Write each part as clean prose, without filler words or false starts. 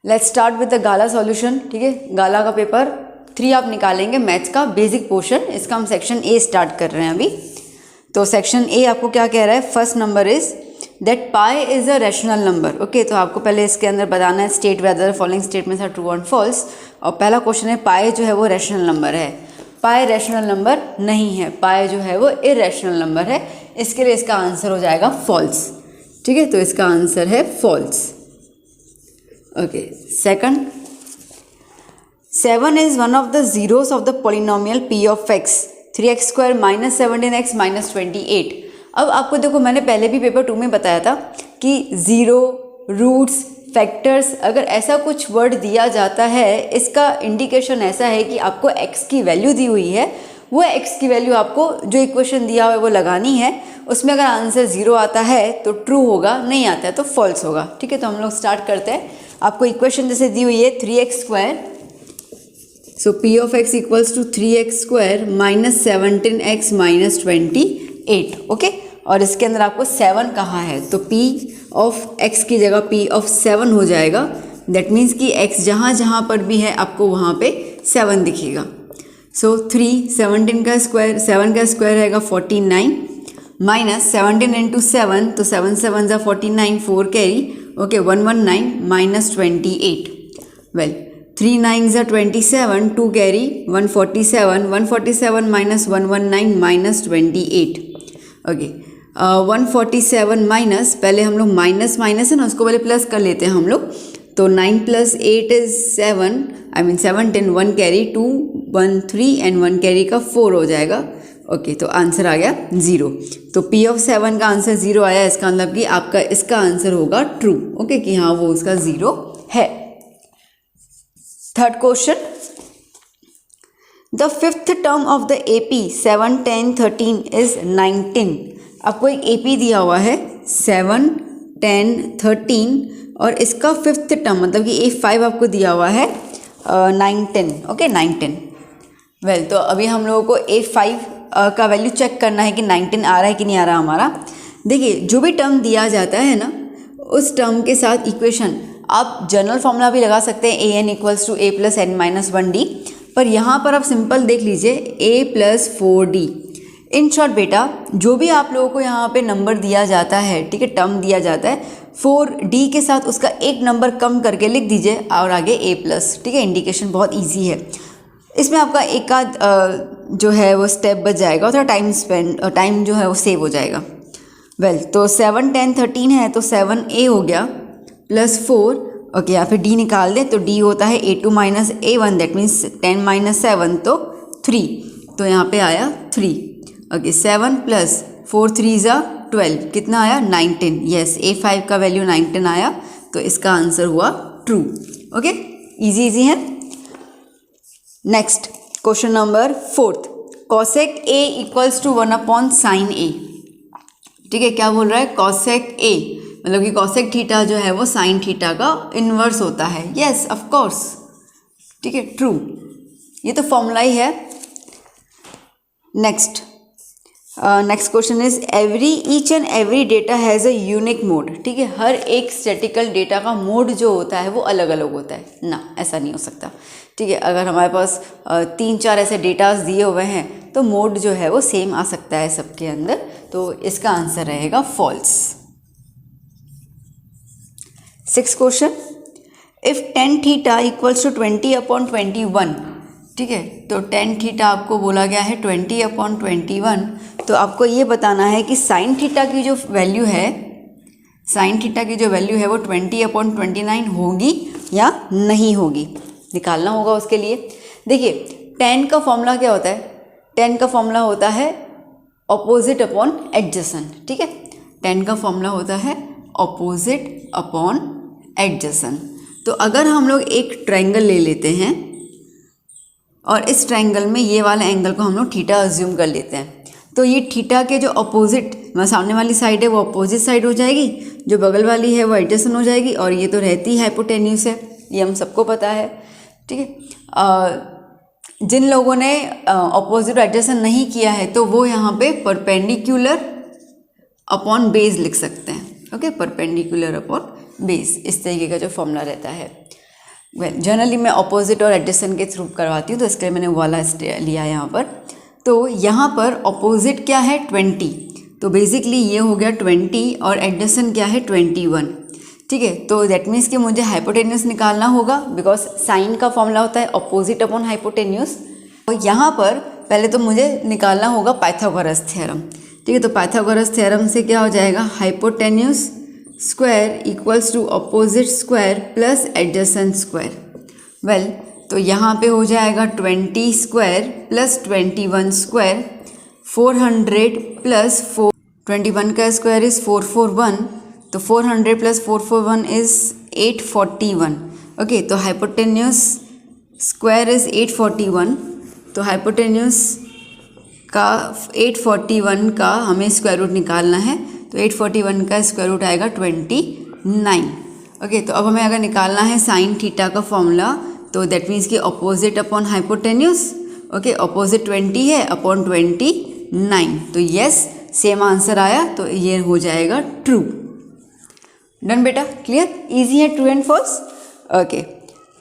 Let's start with the gala solution. ठीक है, गाला का पेपर 3 आप निकालेंगे मैथ्स का बेसिक पोर्शन। इसका हम सेक्शन ए स्टार्ट कर रहे हैं अभी। तो सेक्शन ए आपको क्या कह रहा है? First number is that pi is a rational number. Okay, तो आपको पहले इसके अंदर बताना है state whether following statements are true and false. और पहला क्वेश्चन है पाई जो है वो रैशनल नंबर है। पाई रैशनल नंबर नहीं है, पाई जो है वो इरेशनल नंबर है। इसके लिए इसका आंसर हो जाएगा फॉल्स। ठीक है, तो इसका आंसर है false. Okay, second, 7 is one of the zeros of the polynomial p of x 3x square minus 17x minus 28। अब आपको देखो, मैंने पहले भी पेपर 2 में बताया था कि ज़ीरो, रूट्स, फैक्टर्स, अगर ऐसा कुछ वर्ड दिया जाता है इसका इंडिकेशन ऐसा है कि आपको x की वैल्यू दी हुई है। वो x की वैल्यू आपको जो इक्वेशन दिया हुआ है वो लगानी है। उसमें अगर आंसर 0 आता है तो ट्रू होगा, नहीं आता है तो फॉल्स होगा। ठीक है, तो हम लोग स्टार्ट करते हैं। आपको इक्वेशन जैसे दी हुई है 3x square, so p of x equals to 3x square minus 17x minus 28। Okay, और इसके अंदर आपको 7 कहाँ है तो p ऑफ x की जगह p ऑफ 7 हो जाएगा। दैट मीन्स कि x जहाँ जहाँ पर भी है आपको वहाँ पे 7 दिखेगा। सो 3 17 का स्क्वायर, 7 का स्क्वायर रहेगा 49 माइनस 17 इंटू 7, तो 7 7 ज़ा 49, 4 कैरी, ओके 119 माइनस 28। वेल 3 9 ज़ा 27, 2 carry 147, 147 minus 119 minus 28। Okay 147 minus, पहले हम लोग माइनस माइनस है ना, उसको पहले प्लस कर लेते हैं हम लोग। तो 9 plus 8 is 7, I mean 17, 1 carry 2 1 3 and 1 carry का 4 हो जाएगा। ओके, तो आंसर आ गया 0। तो p ऑफ 7 का आंसर 0 आया, इसका मतलब कि आपका इसका आंसर होगा ट्रू। ओके, कि हाँ वो उसका 0 है। Third question, the fifth term of the AP 7 10 13 is 19। आपको एक AP दिया हुआ है 7 10 13 और इसका फिफ्थ टर्म मतलब कि A5 आपको दिया हुआ है 9 10। ओके 9 10। वेल, तो अभी हम लोगों को A5 का वैल्यू चेक करना है कि 19 आ रहा है कि नहीं आ रहा हमारा। देखिए, जो भी टर्म दिया जाता है ना उस टर्म के साथ इक्वेशन आप जनरल फॉर्मूला भी लगा सकते हैं, an equals to a plus n minus 1d। पर यहाँ पर आप सिंपल देख लीजिए a plus 4d। In short बेटा, जो भी आप लोगों को यहाँ पे नंबर दिया जाता है, ठीक है, टर्म दिया जाता है, 4d के साथ उसका एक नंबर कम करके लिख दीजिए और आगे a प्लस। ठीक है, इंडिकेशन बहुत ईजी है। इसमें आपका एक आध जो है वो स्टेप बच जाएगा और थोड़ा टाइम जो है वो सेव हो जाएगा। वेल, तो 7 10 13 है तो 7a हो गया प्लस 4। ओके, या फिर d निकाल दें तो d होता है a2 minus a1, that means 10 minus 7 तो 3, तो यहाँ पे आया 3। ओके, 7 प्लस 4 3 ज़ा 12, कितना आया 19। यस, A5 का वैल्यू 19 आया, तो इसका आंसर हुआ ट्रू। ओके, इजी इजी है। Next question number 4th, cosec A equals to 1 upon sine A। ठीक है, क्या बोल रहा है? कॉसेक A मतलब कि कॉसेक थीटा जो है वो साइन थीटा का इन्वर्स होता है। Yes, of course. ठीक है, ट्रू, ये तो फॉर्मूला ही है। Next question is each and every data has a unique mode. ठीक है, हर एक स्टैटिकल डेटा का मोड जो होता है वो अलग अलग होता है ना, ऐसा नहीं हो सकता। ठीक है, अगर हमारे पास 3-4 ऐसे डेटास दिए हुए हैं तो मोड जो है वो सेम आ सकता है सबके अंदर, तो इसका आंसर रहेगा false. 6th question, if tan theta equals to 20 upon 21। ठीक है, तो tan थीटा आपको बोला गया है 20 अपॉन 21, तो आपको ये बताना है कि साइन थीटा की जो वैल्यू है, साइन थीटा की जो वैल्यू है वो 20 अपॉन 29 होगी या नहीं होगी, निकालना होगा उसके लिए। देखिए, tan का फॉर्मूला क्या होता है? tan का फॉर्मूला होता है ऑपोजिट अपॉन एडजेसेंट। ठीक है, tan का फॉर्मूला होता है ऑपोजिट अपॉन एडजेसेंट। तो अगर हम लोग एक ट्रायंगल ले लेते हैं और इस ट्रायंगल में ये वाला एंगल को हम लोग थीटा अज्यूम कर लेते हैं, तो ये थीटा के जो अपोजिट सामने वाली साइड है वो अपोजिट साइड हो जाएगी, जो बगल वाली है वो एडजेसेंट हो जाएगी, और ये तो रहती है हाइपोटेन्यूस है, ये हम सबको पता है। ठीक है, जिन लोगों ने अपोजिट एडजेसेंट नहीं किया है तो वो यहाँ पे परपेंडिकुलर अपॉन बेस लिख सकते हैं। ओके, परपेंडिकुलर अपॉन बेस, इस तरीके का जो फॉर्मूला रहता है। जनरली मैं अपोजिट और एडिशन के थ्रू करवाती हूँ, तो इसके लिए मैंने वो वाला लिया है यहाँ पर। तो यहाँ पर अपोजिट क्या है 20, तो बेसिकली ये हो गया 20 और एडिशन क्या है 21। ठीक है, तो दैट मीन्स कि मुझे हाइपोटेन्यूस निकालना होगा, बिकॉज साइन का फॉर्मूला होता है अपोजिट अपॉन हाइपोटेन्यूस। और यहाँ पर पहले तो मुझे निकालना होगा पाइथागोरस थ्योरम। ठीक है, तो पाइथागोरस थ्योरम से क्या हो जाएगा, hypotenuse square equals to opposite square plus adjacent square. Well, तो यहाँ पे हो जाएगा 20 स्क्वायर प्लस 21 स्क्वायर, 400 प्लस 4, 21 का स्क्वायर इज़ 441, तो 400 प्लस 441 इज़ 841। ओके, तो हाइपोटेन्यूस स्क्वायर इज़ 841, तो हाइपोटेन्यूस का 841 का हमें स्क्वायर रूट निकालना है, तो 841 का स्क्वायर रूट आएगा 29। ओके, तो अब हमें अगर निकालना है साइन थीटा का फॉर्मूला, तो दैट मीन्स कि opposite upon hypotenuse. Okay, opposite 20 है अपॉन 29, तो यस सेम आंसर आया, तो ये हो जाएगा ट्रू। डन बेटा, क्लियर, इजी है, true and false. Okay,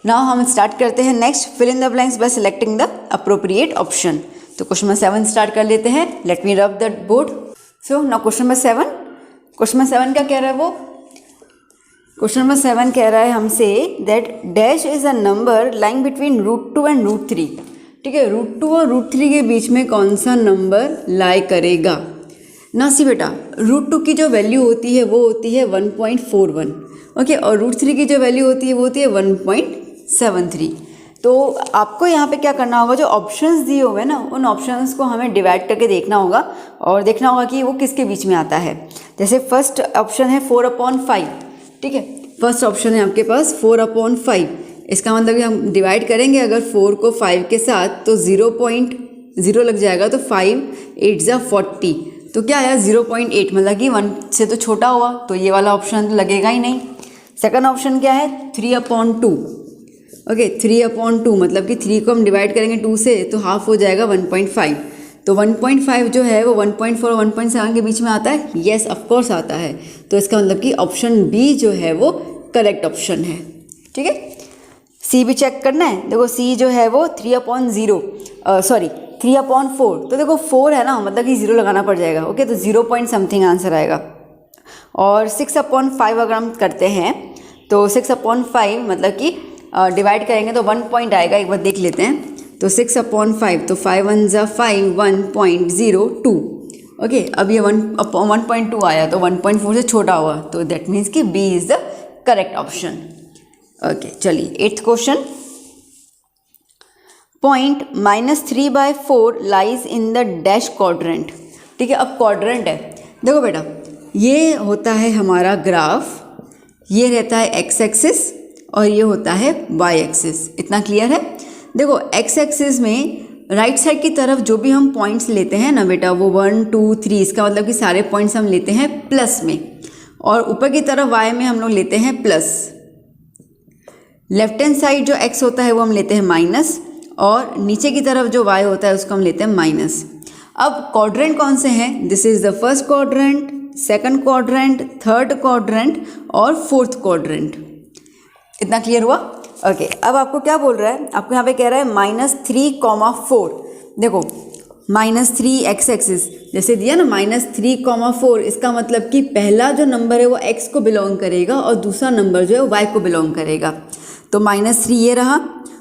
now हम स्टार्ट करते हैं next, fill in the blanks by selecting the appropriate option. तो क्वेश्चन नंबर 7 स्टार्ट कर लेते हैं। Let me rub the board. So now question number 7, question number 7 क्या कह रहा है वो, क्वेश्चन नंबर 7 कह रहा है हमसे that dash is a number lying between √2 and √3। ठीक है, √2 और √3 के बीच में कौन सा नंबर लाई करेगा ना। सी बेटा, √2 की जो वैल्यू होती है वो होती है 1.41। ओके, और √3 की जो वैल्यू होती है वो होती है 1.73। तो आपको यहाँ पे क्या करना होगा, जो ऑप्शंस दिए हुए हैं ना, उन ऑप्शंस को हमें डिवाइड करके देखना होगा और देखना होगा कि वो किसके बीच में आता है। जैसे फर्स्ट ऑप्शन है 4/5। ठीक है, फर्स्ट ऑप्शन है आपके पास 4/5। इसका मतलब कि हम डिवाइड करेंगे अगर 4 को 5 के साथ, तो 0.0 लग जाएगा, तो 5 8 जा 40, तो क्या आया 0.8, मतलब कि 1 से तो छोटा हुआ, तो ये वाला ऑप्शन तो लगेगा ही नहीं। सेकंड ऑप्शन क्या है 3/2। ओके, 3/2 मतलब कि 3 को हम डिवाइड करेंगे 2 से, तो हाफ हो जाएगा 1.5, तो 1.5 जो है वो 1.4 और 1.7 के बीच में आता है। येस, ऑफकोर्स आता है, तो इसका मतलब कि ऑप्शन बी जो है वो करेक्ट ऑप्शन है। ठीक है, सी भी चेक करना है। देखो सी जो है वो 3/4, तो देखो 4 है ना, मतलब कि 0 लगाना पड़ जाएगा। ओके, तो 0 पॉइंट समथिंग आंसर आएगा। और 6/5 अगर हम करते हैं, तो 6/5 मतलब कि डिवाइड करेंगे तो 1 पॉइंट आएगा, एक बार देख लेते हैं। तो 6/5, तो 5 1 जा 5, 1.02। ओके, अब ये 1.2 आया, तो 1.4 से छोटा हुआ, तो दैट मीन्स कि B is the correct option. Okay, चलिए 8th question. Point -3/4 lies in the dash quadrant. ठीक है, अब क्वाड्रेंट है, देखो बेटा ये होता है हमारा ग्राफ, ये रहता है एक्स एक्सिस और ये होता है वाई एक्सिस। इतना क्लियर है। देखो एक्स एक्सिस में राइट साइड की तरफ जो भी हम पॉइंट्स लेते हैं ना बेटा, वो 1 2 3, इसका मतलब कि सारे पॉइंट्स हम लेते हैं प्लस में, और ऊपर की तरफ वाई में हम लोग लेते हैं प्लस। लेफ्ट हैंड साइड जो एक्स होता है वो हम लेते हैं माइनस, और नीचे की तरफ जो वाई होता है उसको हम लेते हैं माइनस। अब क्वाड्रेंट कौन से हैं, this is the first quadrant, second quadrant, third quadrant और फोर्थ क्वाड्रेंट। इतना क्लियर हुआ। ओके, अब आपको क्या बोल रहा है, आपको यहाँ पे कह रहा है -3,4। देखो -3 एक्स एक्सिस जैसे दिया ना, -3,4, इसका मतलब कि पहला जो नंबर है वो एक्स को बिलोंग करेगा और दूसरा नंबर जो है वो वाई को बिलोंग करेगा। तो -3 ये रहा।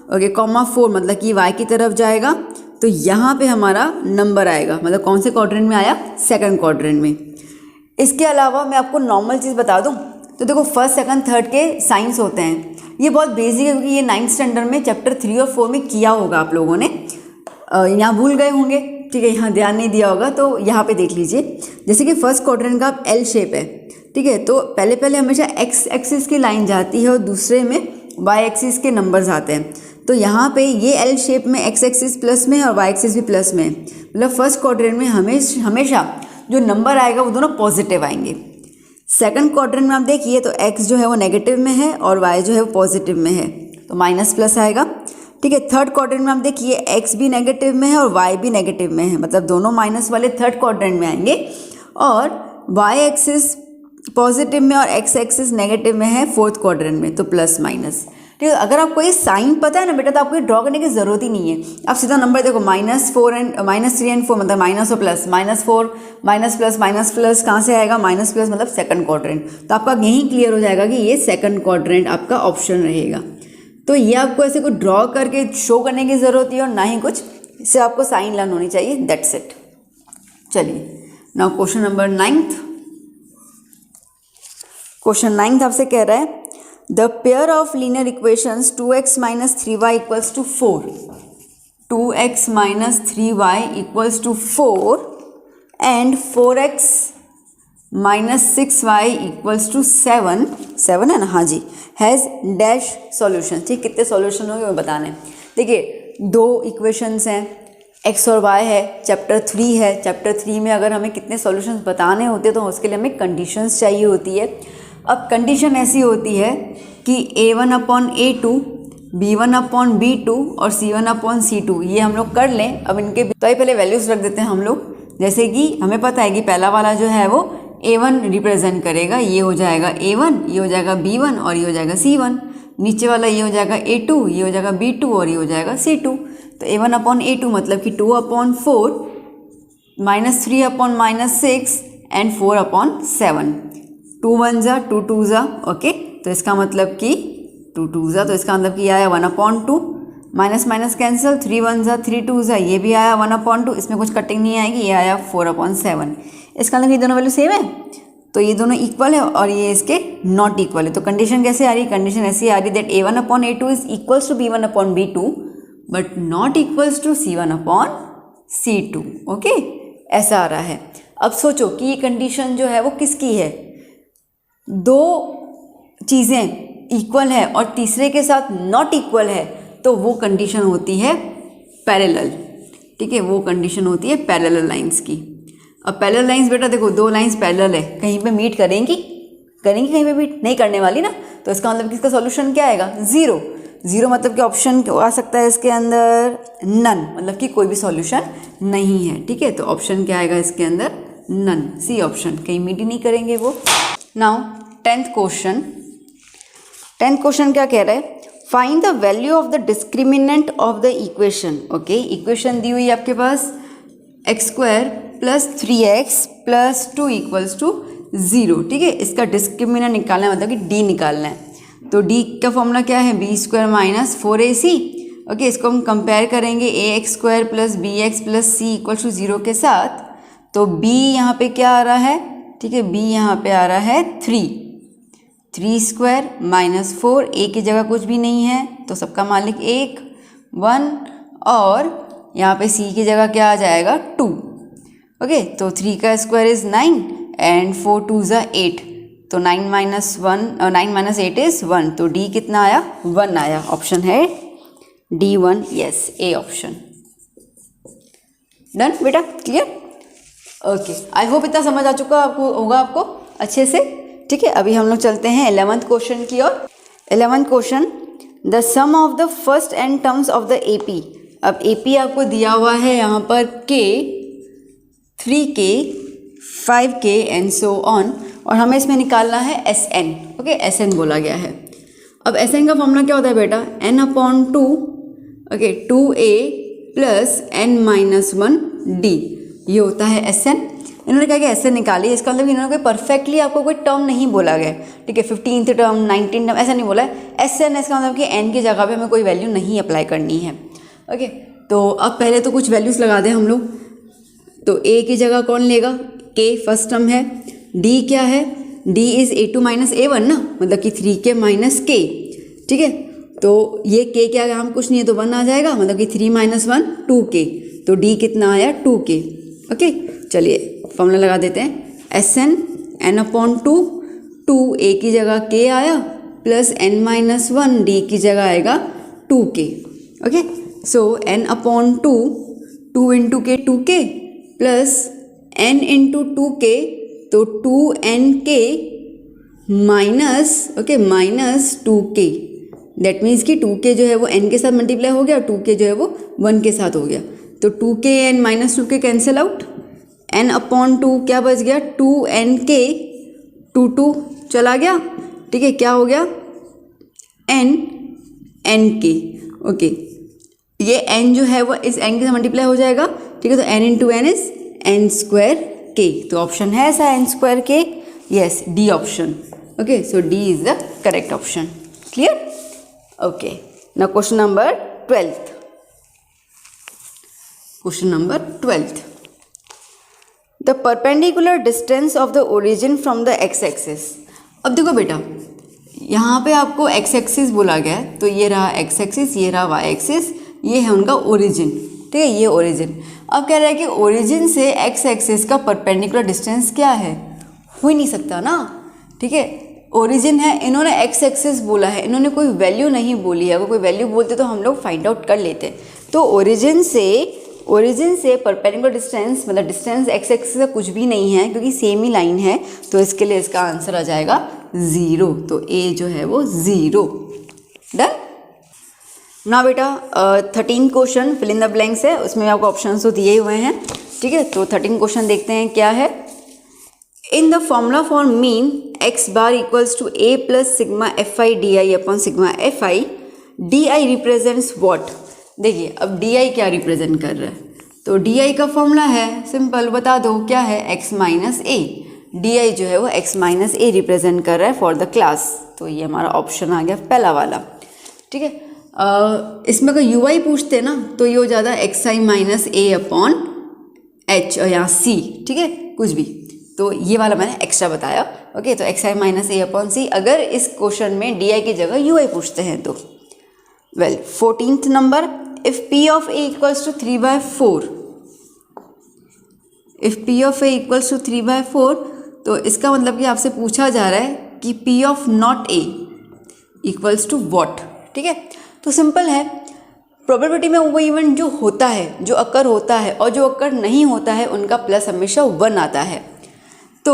ओके, ,4 मतलब कि वाई की तरफ जाएगा, तो यहाँ पे हमारा नंबर आएगा, मतलब कौन से क्वाड्रेंट में आया, सेकंड क्वाड्रेंट में। इसके अलावा मैं आपको नॉर्मल चीज़ बता दूँ, तो देखो फर्स्ट सेकंड थर्ड के साइंस होते हैं, ये बहुत बेसिक है क्योंकि ये 9th स्टैंडर्ड में चैप्टर 3 और 4 में किया होगा आप लोगों ने, यहाँ भूल गए होंगे। ठीक है, यहाँ ध्यान नहीं दिया होगा, तो यहाँ पे देख लीजिए। जैसे कि फर्स्ट क्वाड्रेंट का एल शेप है, ठीक है, तो पहले हमेशा एक्स एक्सिस की लाइन जाती है और दूसरे में वाई एक्सिस के नंबर्स आते हैं। तो यहाँ पे ये एल शेप में एक्स एक्सिस प्लस में और वाई एक्सिस भी प्लस में, मतलब फर्स्ट क्वाड्रेंट में हमेशा जो नंबर आएगा वो दोनों पॉजिटिव आएंगे। सेकंड क्वाड्रेंट में आप देखिए तो एक्स जो है वो नेगेटिव में है और वाई जो है वो पॉजिटिव में है, तो माइनस प्लस आएगा। ठीक है, थर्ड क्वाड्रेंट में आप देखिए एक्स भी नेगेटिव में है और वाई भी नेगेटिव में है, मतलब दोनों माइनस वाले थर्ड क्वाड्रेंट में आएंगे, और वाई एक्सिस पॉजिटिव में और एक्स एक्सिस नेगेटिव में है फोर्थ क्वाड्रेंट में, तो प्लस माइनस। ठीक है। अगर आपको ये साइन पता है ना बेटा तो आपको ड्रॉ करने की ज़रूरत ही नहीं है, आप सीधा नंबर देखो -3 एंड 4 मतलब माइनस और प्लस, -4 माइनस प्लस कहाँ से आएगा, माइनस प्लस मतलब सेकंड क्वाड्रेंट। तो आपका यहीं क्लियर हो जाएगा कि ये सेकंड क्वाड्रेंट आपका ऑप्शन रहेगा। तो ये आपको ऐसे कुछ ड्रॉ करके शो करने की ज़रूरत है और ना ही कुछ, इससे आपको साइन लर्न होनी चाहिए, दैट्स इट। चलिए now question number 9th। Question 9th आपसे कह रहा है the pair of linear equations 2x minus 3y equals to 4, 2x minus 3y equals to 4 and 4x minus 6y equals to 7 है ना, हाँ जी, हैज़ डैश सॉल्यूशन। ठीक, कितने सॉल्यूशन होंगे वो बताना है। देखिए दो इक्वेशंस हैं, x और y है, चैप्टर 3 है। चैप्टर 3 में अगर हमें कितने सॉल्यूशंस बताने होते हैं तो उसके लिए हमें कंडीशंस चाहिए होती है। अब कंडीशन ऐसी होती है कि a1/a2, b1/b2 और c1/c2 ये हम लोग कर लें। अब इनके तो पहले वैल्यूज़ रख देते हैं हम लोग, जैसे कि हमें पता है कि पहला वाला जो है वो a1 रिप्रेजेंट करेगा, ये हो जाएगा a1, ये हो जाएगा b1 और ये हो जाएगा c1। नीचे वाला ये हो जाएगा a2, ये हो जाएगा b2 और ये हो जाएगा c2। तो a1/a2 मतलब कि 2/4 -3/6 एंड 4/7, 2 1 जा 2 2 जा, ओके। तो इसका मतलब कि 2 2 जा, तो इसका मतलब कि आया 1/2, माइनस माइनस कैंसिल, 3 1 जा 3 2 जा, ये भी आया 1/2, इसमें कुछ कटिंग नहीं आएगी, ये आया 4/7। इसका मतलब ये दोनों वैल्यू सेम है, तो ये दोनों इक्वल है और ये इसके नॉट इक्वल है। तो कंडीशन कैसे आ रही है, कंडीशन ऐसी आ रही that a1/a2 is equals to b1/b2 but not equals to c1/c2, okay, ऐसा आ रहा है। अब सोचो कि ये कंडीशन जो है वो किसकी है, दो चीज़ें इक्वल है और तीसरे के साथ नॉट इक्वल है, तो वो कंडीशन होती है पैरेलल। ठीक है, वो कंडीशन होती है पैरेलल लाइंस की। अब पैरेलल लाइंस बेटा देखो, दो लाइंस पैरेलल है, कहीं पे मीट करेंगी कहीं पे मीट नहीं करने वाली ना, तो इसका मतलब किसका सॉल्यूशन क्या आएगा, ज़ीरो मतलब कि ऑप्शन आ सकता है इसके अंदर नन, मतलब कि कोई भी सॉल्यूशन नहीं है। ठीक है, तो ऑप्शन क्या आएगा इसके अंदर, नन, सी ऑप्शन, कहीं मीट ही नहीं करेंगे वो। नाउ 10th क्वेश्चन क्या कह रहा है, find the value of the discriminant of the equation. Okay, equation दी हुई है आपके पास x² + 3x + 2 = 0। ठीक है, इसका डिस्क्रिमिनेंट निकालना है, मतलब कि d निकालना है। तो d का फॉर्मूला क्या है, b² - 4ac। ओके, इसको हम कंपेयर करेंगे ax² + bx + c = 0 के साथ। तो b यहाँ पे क्या आ रहा है, ठीक है, b यहाँ पे आ रहा है 3 3² - 4, a की जगह कुछ भी नहीं है तो सबका मालिक 1 और यहाँ पे c की जगह क्या आ जाएगा 2। ओके, तो 3 का स्क्वायर इज 9 एंड 4 2 ज़ा 8, तो 9 - 8 इज 1, तो d कितना आया, 1 आया। ऑप्शन है D1, yes, A option. Done बेटा, क्लियर, ओके। आई होप इतना समझ आ चुका होगा आपको अच्छे से। ठीक है, अभी हम लोग चलते हैं 11th क्वेश्चन की ओर। 11th question, the sum of the first n terms of the AP। अब AP आपको दिया हुआ है यहाँ पर k, 3k, 5k and so on, और हमें इसमें निकालना है SN। ओके, SN बोला गया है। अब SN का फॉर्मूला क्या होता है बेटा, n/2, ओके, 2a + n-1d, ये होता है SN। इन्होंने कहा कि ऐसे निकालिए, इसका मतलब इन्होंने कोई परफेक्टली आपको कोई टर्म नहीं बोला गया। ठीक है, 15th टर्म, 19th टर्म ऐसा नहीं बोला है। SN इसका मतलब कि n की जगह पे हमें कोई वैल्यू नहीं अप्लाई करनी है। ओके, तो अब पहले तो कुछ वैल्यूज़ लगा दें हम लोग। तो a की जगह कौन लेगा, k फर्स्ट टर्म है, d क्या है, d इज़ a2 - a1 ना, मतलब कि 3k - k। ठीक है, तो ये k क्या है, हम कुछ नहीं है तो 1 आ जाएगा, मतलब कि 3 - 1 2k, तो d कितना आया 2k। ओके, चलिए फॉर्मूला लगा देते हैं, SN n/2, 2a की जगह k आया + n-1 d की जगह आएगा 2k। ओके, सो n/2, 2 × k 2k + n × 2k, तो 2nk -2k, दैट मीन्स कि 2k जो है वो n के साथ मल्टीप्लाई हो गया और 2k जो है वो 1 के साथ हो गया। तो 2k n - 2k cancel out, n/2 क्या बच गया, 2nk, 2 2 चला गया। ठीक है, क्या हो गया, n एन के। ओके, ये एन जो है वो इस एन के से मल्टीप्लाई हो जाएगा, ठीक है। तो N into N is N square के। तो ऑप्शन है ऐसा एन स्क्वायर के, yes D option. Okay, so D is the correct option. Clear? Okay, now question number 12th। Question number 12th, the perpendicular distance of the origin from the X axis. अब देखो बेटा, यहाँ पे आपको x axis बोला गया है, तो ये रहा एक्स एक्सिस, ये रहा वाई एक्सिस, ये है उनका ओरिजिन, ठीक है, ये ओरिजिन। अब कह रहा है कि ओरिजिन से एक्स एक्सिस का परपेंडिकुलर डिस्टेंस क्या है, हो ही नहीं सकता ना, ठीक है। ओरिजिन है, इन्होंने एक्स एक्सिस बोला है, इन्होंने कोई वैल्यू नहीं बोली है। अगर कोई वैल्यू बोलते तो हम लोग फाइंड आउट कर लेते। तो ओरिजिन से परपेंडिकुलर डिस्टेंस, मतलब डिस्टेंस एक्स एक्सिस का कुछ भी नहीं है, क्योंकि सेम ही लाइन है, तो इसके लिए इसका आंसर आ जाएगा 0। तो ए जो है वो 0। डन। ना बेटा 13 question fill in the blanks है, उसमें आपको ऑप्शन तो दिए हुए हैं, ठीक है। तो 13 क्वेश्चन देखते हैं क्या है। In the formula for mean X bar equals to A plus sigma F I D I upon sigma F I, D I represents what. देखिए अब डी आई क्या रिप्रेजेंट कर रहा है, तो डी आई का फॉर्मूला है सिंपल, बता दो क्या है, x minus A. D I जो है वो एक्स माइनस ए रिप्रेजेंट कर रहा है फॉर द क्लास। तो ये हमारा ऑप्शन आ गया पहला वाला, ठीक है। इसमें अगर यू आई पूछते ना तो ये हो जाता है एक्स आई माइनस ए अपॉन एच या सी, ठीक है, कुछ भी। तो ये वाला मैंने एक्स्ट्रा बताया। ओके, तो एक्स आई माइनस ए अपॉन सी, अगर इस क्वेश्चन में डी आई की जगह यू आई पूछते हैं तो। Well 14th number, if P of A equals to 3/4, if P of A equals to 3/4, तो इसका मतलब कि आपसे पूछा जा रहा है कि P of not A equals to what, ठीक है। तो सिंपल है, प्रोबेबिलिटी में वो इवेंट जो होता है, जो अकर होता है और जो अकर नहीं होता है, उनका प्लस हमेशा 1 आता है। तो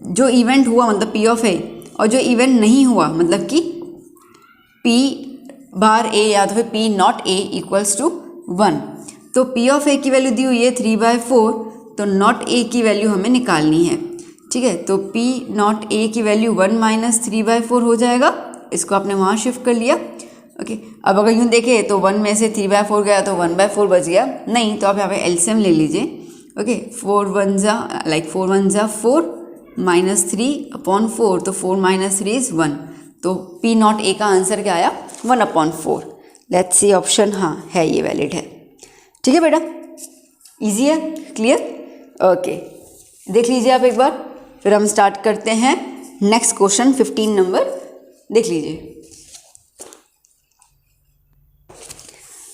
जो इवेंट हुआ मतलब पी ऑफ ए, और जो इवेंट नहीं हुआ मतलब कि पी बार ए या तो फिर P not A equals to 1। तो पी ऑफ ए की वैल्यू दी हुई है 3/4, तो नॉट ए की वैल्यू हमें निकालनी है, ठीक है। तो पी नॉट ए की वैल्यू 1 माइनस 3/4 हो जाएगा, इसको आपने वहाँ शिफ्ट कर लिया। ओके, अब अगर यूँ देखें तो 1 में से 3/4 गया तो 1/4 बच गया, नहीं तो आप यहाँ पे एलसीएम ले लीजिए। ओके, 4 1 जा 4 माइनस 3/4, तो 4 माइनस 3 इज़ 1। तो पी नॉट ए का आंसर क्या आया, 1/4। लेट्स सी ऑप्शन, हाँ है, ये वैलिड है, ठीक है बेटा, इजी है, क्लियर। ओके, देख लीजिए आप एक बार, फिर हम स्टार्ट करते हैं नेक्स्ट क्वेश्चन 15 नंबर, देख लीजिए।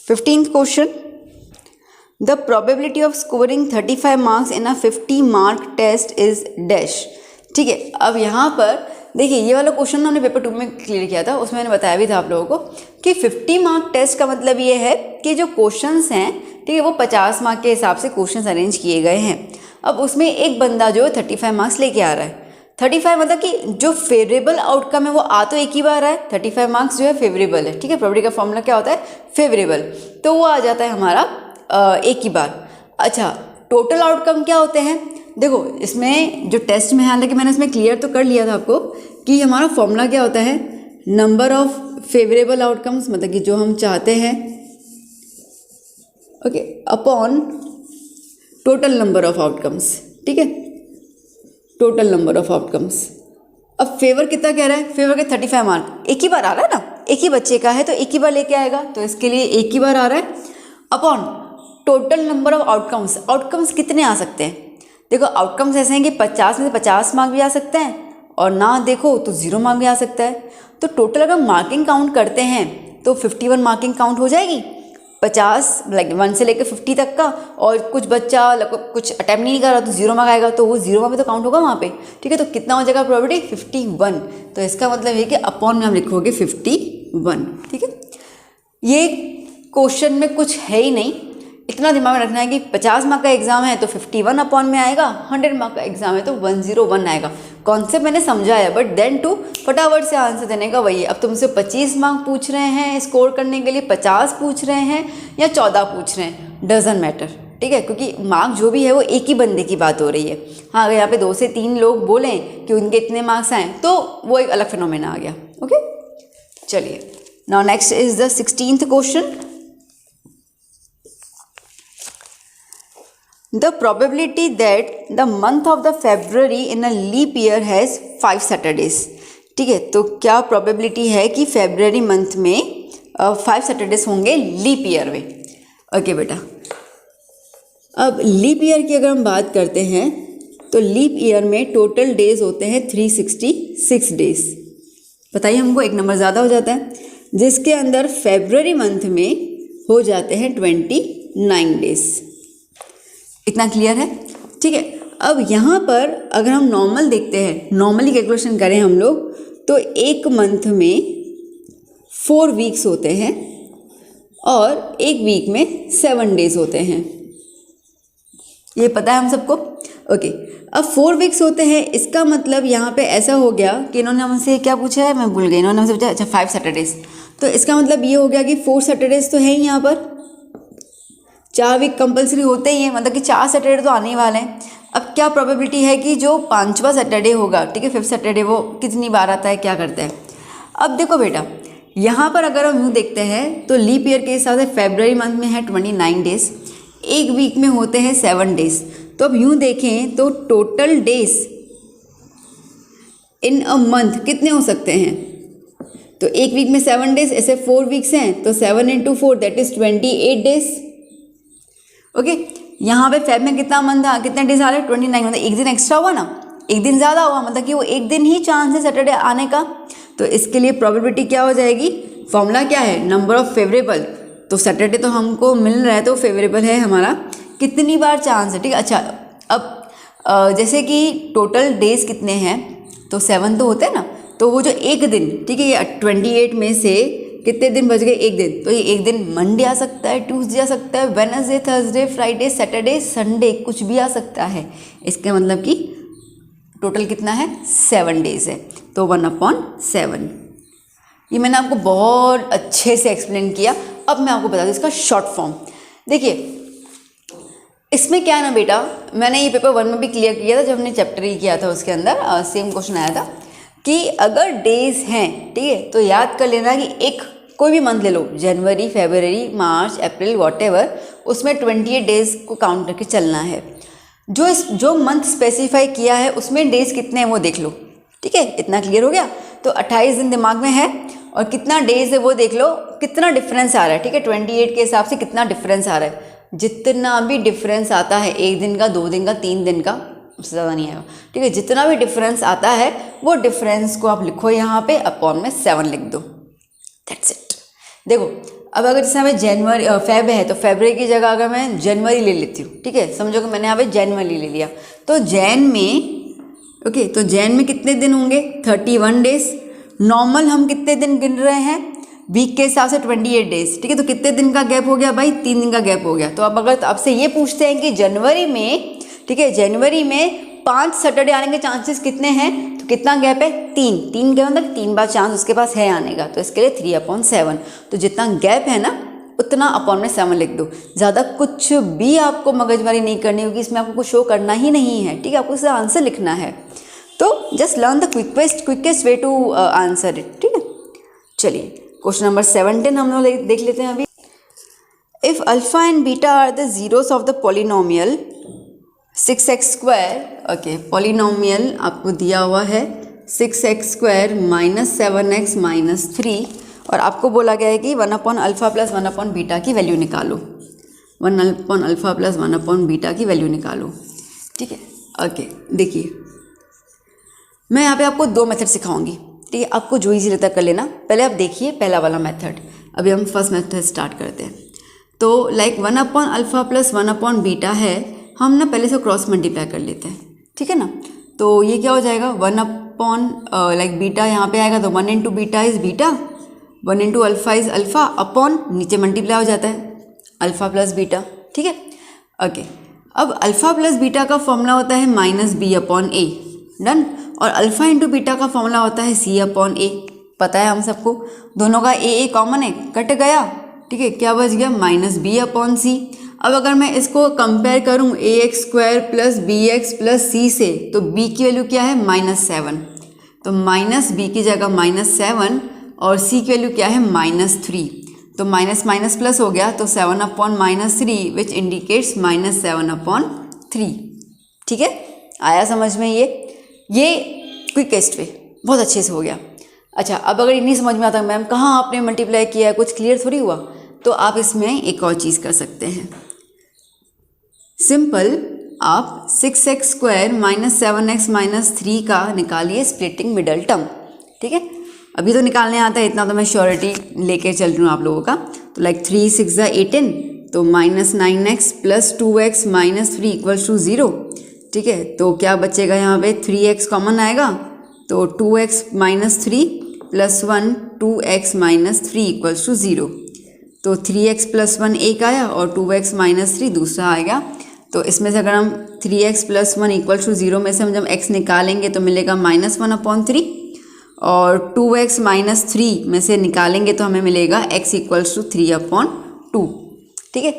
15th question, the probability of scoring 35 marks in a 50 mark test is dash, ठीक है। अब यहाँ पर देखिए, ये वाला क्वेश्चन हमने पेपर 2 में क्लियर किया था, उसमें मैंने बताया भी था आप लोगों को कि 50 मार्क टेस्ट का मतलब ये है कि जो क्वेश्चंस हैं, ठीक है, वो 50 मार्क के हिसाब से क्वेश्चंस अरेंज किए गए हैं। अब उसमें एक बंदा जो है 35 मार्क्स लेके आ रहा है। 35 मतलब कि जो फेवरेबल आउटकम है वो आ तो एक ही बार है, 35 मार्क्स जो है फेवरेबल है, ठीक है। प्रोबेबिलिटी का फॉर्मूला क्या होता है, फेवरेबल, तो वो आ जाता है हमारा एक ही बार। अच्छा, टोटल आउटकम क्या होते हैं, देखो इसमें जो टेस्ट में है, हालांकि मैंने इसमें क्लियर तो कर लिया था आपको कि हमारा फॉर्मूला क्या होता है, नंबर ऑफ फेवरेबल आउटकम्स, मतलब कि जो हम चाहते हैं, okay, upon total number of outcomes, ठीक है, टोटल नंबर ऑफ आउटकम्स। अब फेवर कितना कह रहा है, फेवर के 35 मार्क एक ही बार आ रहा है ना, एक ही बच्चे का है तो एक ही बार लेके आएगा, तो इसके लिए एक ही बार आ रहा है, upon total number of outcomes. Outcomes कितने आ सकते हैं, देखो आउटकम्स ऐसे हैं कि 50 में से 50 मार्क भी आ सकते हैं, और ना देखो तो 0 मार्क भी आ सकता है। तो टोटल अगर मार्किंग काउंट करते हैं तो 51 मार्किंग काउंट हो जाएगी, 50 लाइक 1 से लेकर 50 तक का, और कुछ बच्चा कुछ अटैम्प्ट नहीं कर रहा तो 0 मार्क आएगा, तो वो 0 मार्क भी तो काउंट होगा वहाँ पे, ठीक है। तो कितना हो जाएगा प्रोबेबिलिटी, 51। तो इसका मतलब है कि अपॉन में हम लिखोगे 51, ठीक है। ये क्वेश्चन में कुछ है ही नहीं, इतना दिमाग में रखना है कि 50 मार्क का एग्जाम है तो 51 अपॉन में आएगा, 100 मार्क का एग्जाम है तो 101 आएगा। कॉन्सेप्ट मैंने समझाया, बट देन टू फटाफट से आंसर देने का वही है। अब तुमसे 25 मार्क पूछ रहे हैं स्कोर करने के लिए, 50 पूछ रहे हैं या 14 पूछ रहे हैं, डजंट मैटर, ठीक है, क्योंकि मार्क जो भी है वो एक ही बंदे की बात हो रही है। हाँ, अगर यहाँ पे 2 से 3 लोग बोलें कि उनके इतने मार्क्स आए तो वो एक अलग फिनोमेना आ गया। ओके, चलिए now next is the 16th question. The probability that the month of the February in a leap year has 5 Saturdays. ठीक है, तो क्या प्रोबेबिलिटी है कि फेब्रुअरी मंथ में 5 सैटरडेज होंगे लीप ईयर में. ओके बेटा, अब लीप ईयर की अगर हम बात करते हैं तो लीप ईयर में टोटल डेज होते हैं 366 डेज. बताइए हमको, एक नंबर ज़्यादा हो जाता है, जिसके अंदर फेब्रुअरी मंथ में हो जाते हैं 29 डेज. इतना क्लियर है? ठीक है. अब यहाँ पर अगर हम नॉर्मल देखते हैं, नॉर्मली कैलकुलेशन करें हम लोग, तो एक मंथ में 4 वीक्स होते हैं और एक वीक में 7 डेज होते हैं. ये पता है हम सबको. ओके, अब 4 वीक्स होते हैं, इसका मतलब यहाँ पे ऐसा हो गया कि इन्होंने हमसे क्या पूछा है, मैं भूल गई. इन्होंने हमसे पूछा अच्छा 5 सैटरडेज, तो इसका मतलब ये हो गया कि 4 सैटरडेज तो है ही यहाँ पर, 4 वीक कंपलसरी होते ही हैं, मतलब कि 4 सैटरडे तो आने ही वाले हैं. अब क्या प्रोबेबिलिटी है कि जो 5वां सैटरडे होगा, ठीक है, 5th सैटरडे, वो कितनी बार आता है, क्या करता है. अब देखो बेटा, यहाँ पर अगर हम यूँ देखते हैं तो लीप ईयर के हिसाब से फेब्रुअरी मंथ में है 29 डेज, एक वीक में होते हैं 7 डेज. तो अब यूँ देखें तो total days in a month कितने हो सकते हैं. तो एक वीक में 7 डेज, ऐसे 4 वीक्स हैं, तो 7 × 4 दैट इज 28 डेज. ओके, यहाँ पे फेब में कितना मंथ था, कितने डेज आ रहे हैं, 29. मतलब एक दिन एक्स्ट्रा हुआ ना, एक दिन ज़्यादा हुआ, मतलब कि वो एक दिन ही चांस है सैटरडे आने का. तो इसके लिए प्रोबेबिलिटी क्या हो जाएगी, फॉर्मूला क्या है, नंबर ऑफ फेवरेबल. तो सैटरडे तो हमको मिल रहा है, तो फेवरेबल है हमारा, कितनी बार चांस है. ठीक है. अच्छा, अब जैसे कि टोटल डेज कितने हैं, तो 7 तो होते हैं ना, तो वो जो एक दिन, ठीक है, ये 28 में से कितने दिन बच गए, एक दिन. तो ये एक दिन मंडे आ सकता है, ट्यूसडे आ सकता है, Wednesday, Thursday, Friday, Saturday, Sunday, कुछ भी आ सकता है. इसका मतलब कि टोटल कितना है, 7 डेज है. तो 1/7. ये मैंने आपको बहुत अच्छे से एक्सप्लेन किया. अब मैं आपको बता दूँ इसका शॉर्ट फॉर्म. देखिए, इसमें क्या है ना बेटा, मैंने ये पेपर 1 में भी क्लियर किया था जब हमने चैप्टर ही किया था, उसके अंदर सेम क्वेश्चन आया था कि अगर डेज हैं, ठीक है, तो याद कर लेना कि एक कोई भी मंथ ले लो, जनवरी, फरवरी, मार्च, अप्रैल, वॉटेवर, उसमें 28 डेज को काउंट करके चलना है. जो मंथ स्पेसिफाई किया है उसमें डेज कितने हैं वो देख लो. ठीक है, इतना क्लियर हो गया. तो 28 दिन दिमाग में है, और कितना डेज है वो देख लो, कितना डिफरेंस आ रहा है. ठीक है, 28 के हिसाब से कितना डिफरेंस आ रहा है. जितना भी डिफरेंस आता है, 1 दिन का, 2 दिन का, 3 दिन का, उससे ज़्यादा नहीं आएगा. ठीक है, जितना भी डिफरेंस आता है वो डिफरेंस को आप लिखो यहाँ पे, अपॉन में 7 लिख दो. That's it. देखो, अब अगर जैसे हमें जनवरी फेब है, तो फेब्रुअरी की जगह अगर मैं जनवरी ले लेती हूँ, ठीक है, समझो कि मैंने यहाँ पे जनवरी ले लिया, तो जैन में, ओके, तो जैन में कितने दिन होंगे, 31 डेज. नॉर्मल हम कितने दिन गिन रहे हैं, वीक के हिसाब से 28 डेज. ठीक है, तो कितने दिन का गैप हो गया भाई, 3 दिन का गैप हो गया. तो अब अगर आपसे ये पूछते हैं कि जनवरी में, ठीक है, जनवरी में 5 सैटरडे आने के चांसेस कितने हैं, तो कितना गैप है, 3 के मतलब 3 बार चांस उसके पास है आने का. तो इसके लिए 3/7. तो जितना गैप है ना, उतना अपॉन में 7 लिख दो. ज़्यादा कुछ भी आपको मगजमारी नहीं करनी होगी, इसमें आपको कुछ शो करना ही नहीं है. ठीक है, आपको इसका आंसर लिखना है. तो just learn the quickest way to answer it. ठीक है, चलिए क्वेश्चन नंबर 17 हम लोग देख लेते हैं अभी. If alpha and beta are the zeros of the polynomial 6x², okay, polynomial आपको दिया हुआ है 6x² - 7x - 3, और आपको बोला गया है कि 1/α + 1/β की वैल्यू निकालो. 1/α + 1/β की वैल्यू निकालो. ठीक है, ओके. देखिए, मैं यहाँ पे आपको 2 मेथड सिखाऊंगी. ठीक है, आपको जो ईजी लगता है कर लेना. पहले आप देखिए पहला वाला मेथड. अभी हम फर्स्ट मेथड स्टार्ट करते हैं. तो लाइक 1/α + 1/β है, हम ना पहले से क्रॉस मल्टीप्लाई कर लेते हैं. ठीक है ना, तो ये क्या हो जाएगा, 1 लाइक बीटा यहाँ पे आएगा, तो 1 × beta is beta, 1 × alpha is alpha, upon नीचे मल्टीप्लाई हो जाता है अल्फ़ा + बीटा. ठीक है, ओके. अब अल्फ़ा + बीटा का फॉर्मूला होता है -b/a. डन. और अल्फ़ा × बीटा का फॉर्मूला होता है c/a. पता है हम सबको, दोनों का a कॉमन है, कट गया. ठीक है, क्या बच गया, -b/c. अब अगर मैं इसको कंपेयर करूं ax² + bx + c से, तो b की वैल्यू क्या है, -7. तो -b की जगह -7 और c की वैल्यू क्या है -3, तो माइनस माइनस प्लस हो गया, तो 7/-3 विच इंडिकेट्स -7/3। ठीक है, आया समझ में? ये क्विकेस्ट वे बहुत अच्छे से हो गया। अच्छा, अब अगर नहीं समझ में आता मैम कहाँ आपने मल्टीप्लाई किया है, कुछ क्लियर थोड़ी हुआ, तो आप इसमें एक और चीज़ कर सकते हैं। सिंपल, आप 6x² - 7x - 3 का निकालिए स्प्लिटिंग मिडल टर्म। ठीक है, अभी तो निकालने आता है, इतना तो मैं श्योरिटी लेके चल रही हूँ आप लोगों का। तो लाइक 3 × 6 = 18, तो -9x + 2x - 3 = 0। ठीक है, तो क्या बचेगा यहाँ पे, 3x कॉमन आएगा, तो 2x - 3 + 1 2x - 3 = 0। तो 3x + 1 एक आया और 2x - 3 दूसरा आएगा। तो इसमें से अगर हम 3x + 1 = 0 में से हम जब x निकालेंगे तो मिलेगा -1/3, और 2x - 3 में से निकालेंगे तो हमें मिलेगा x = 3/2। ठीक है,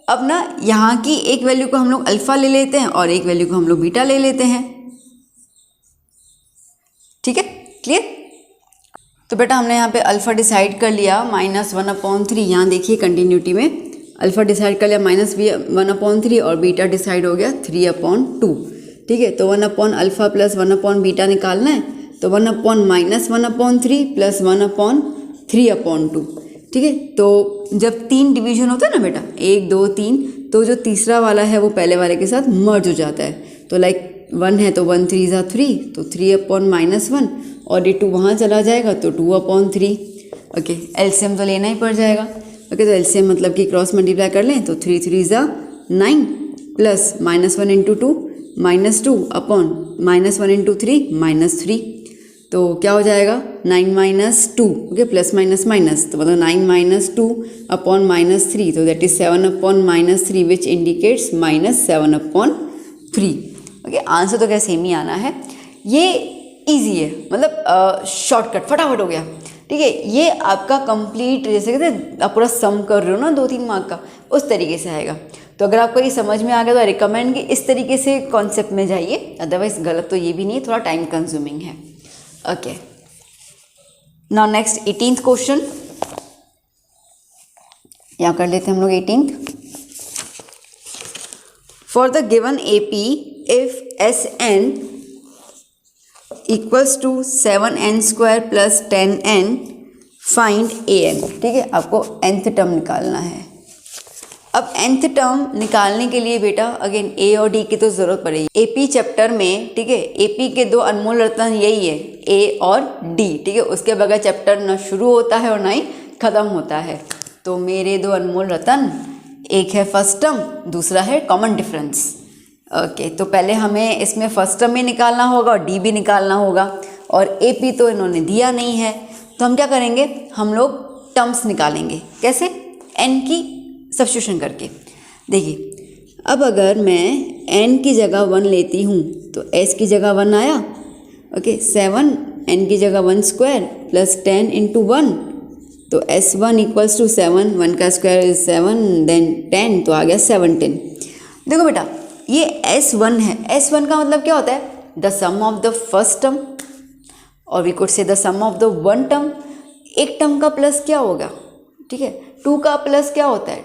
अब ना यहाँ की एक वैल्यू को हम लोग अल्फ़ा ले लेते हैं और एक वैल्यू को हम लोग बीटा ले लेते हैं। ठीक है, क्लियर? तो बेटा हमने यहाँ पे अल्फ़ा डिसाइड कर लिया -1/3, यहाँ देखिए कंटिन्यूटी में अल्फ़ा डिसाइड कर लिया -1/3 और बीटा डिसाइड हो गया 3/2। ठीक है, तो 1/α + 1/बीटा निकालना है, तो 1/-1/3 + 1/3/2। ठीक है, तो जब 3 डिवीजन होता है ना बेटा, 1 2 3, तो जो तीसरा वाला है वो पहले वाले के साथ मर्ज हो जाता है। तो लाइक 1 है तो 1 3 = 3, तो 3/-1, और ये 2 वहाँ चला जाएगा तो 2/3। ओके, एलसीएम तो लेना ही पड़ जाएगा। ओके, तो एलसीएम मतलब कि क्रॉस मल्टीप्लाई कर लें, तो 3 3 = 9 प्लस -1 × 2 -2 अपॉन -1 × 3 -3, तो क्या हो जाएगा 9 - 2। ओके, प्लस माइनस माइनस, तो मतलब 9 - 2 अपॉन -3, तो that is 7/-3 which indicates -7/3। Okay, answer तो क्या सेम ही आना है। ये इजी है, मतलब शॉर्टकट, फटाफट हो गया। ठीक है, ये आपका कंप्लीट, जैसे कहते आप पूरा सम कर रहे हो ना 2-3 मार्क का, उस तरीके से आएगा। तो अगर आपको ये समझ में आ गया तो आई रिकमेंड कि इस तरीके से कॉन्सेप्ट में जाइए, अदरवाइज गलत तो ये भी नहीं है, थोड़ा टाइम कंज्यूमिंग है। Okay, now next 18th question, यहाँ कर लेते हैं हम लोग 18th। For the given AP if SN = 7n² + 10n find AN। ठीक है, आपको nth टर्म निकालना है। अब nth टर्म निकालने के लिए बेटा अगेन A और D की तो ज़रूरत पड़ेगी। AP चैप्टर में, ठीक है, AP के 2 अनमोल रत्न यही है, A और D। ठीक है, उसके बगैर चैप्टर ना शुरू होता है और ना ही ख़त्म होता है। तो मेरे 2 अनमोल रत्न, एक है फर्स्ट टर्म, दूसरा है कॉमन डिफरेंस। ओके, तो पहले हमें इसमें फर्स्ट टर्म भी निकालना होगा और डी भी निकालना होगा, और AP तो इन्होंने दिया नहीं है, तो हम क्या करेंगे, हम लोग टर्म्स निकालेंगे। कैसे? n की सब्स्टिट्यूशन करके। देखिए, अब अगर मैं n की जगह 1 लेती हूँ तो s की जगह 1 आया। ओके, 7 n की जगह 1² + 10 × 1, तो S1 = 7, 1 का स्क्वायर इज 7, देन 10, तो आ गया 17। देखो बेटा, ये S1 है, S1 का मतलब क्या होता है, the sum of the first term, और we could say the sum of the one term. एक टर्म का प्लस क्या होगा? ठीक है, 2 का प्लस क्या होता है?